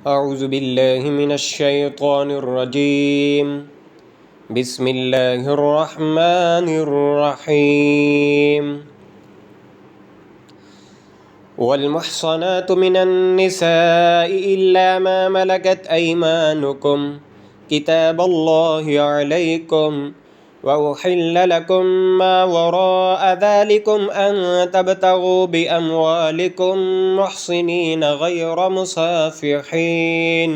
أعوذ بالله من الشيطان الرجيم. بسم الله الرحمن الرحيم. والمحصنات من النساء إلا ما ملكت أيمانكم كتاب الله عليكم وأحل لكم ما وراء ذلكم أن تبتغوا بأموالكم محصنين غير مسافحين،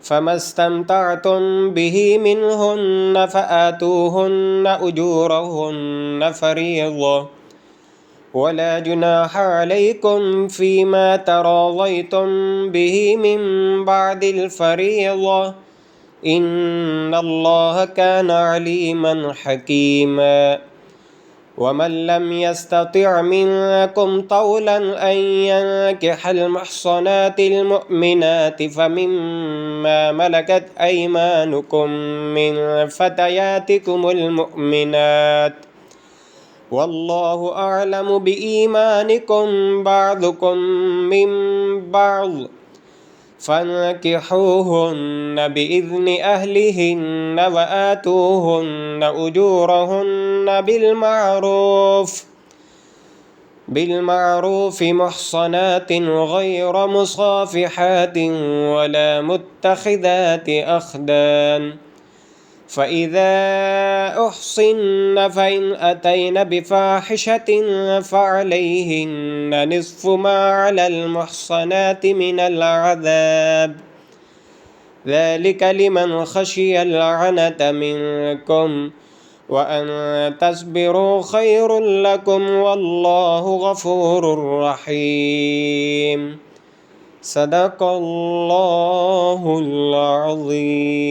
فما استمتعتم به منهن فآتوهن أجورهن فريضة، ولا جناح عليكم فيما تراضيتم به من بعد الفريضة، إن الله كان عليما حكيما. ومن لم يستطع منكم طولا أن ينكح المحصنات المؤمنات فمما ملكت أيمانكم من فتياتكم المؤمنات، والله أعلم بإيمانكم بعضكم من بعض، فانكحوهن بإذن أهلهن وآتوهن أجورهن بالمعروف محصنات غير مصافحات ولا متخذات أخدان، فإذا أحصن فإن أتين بفاحشة فعليهن نصف ما على المحصنات من العذاب، ذلك لمن خشي العنة منكم، وأن تصبروا خير لكم والله غفور رحيم. صدق الله العظيم.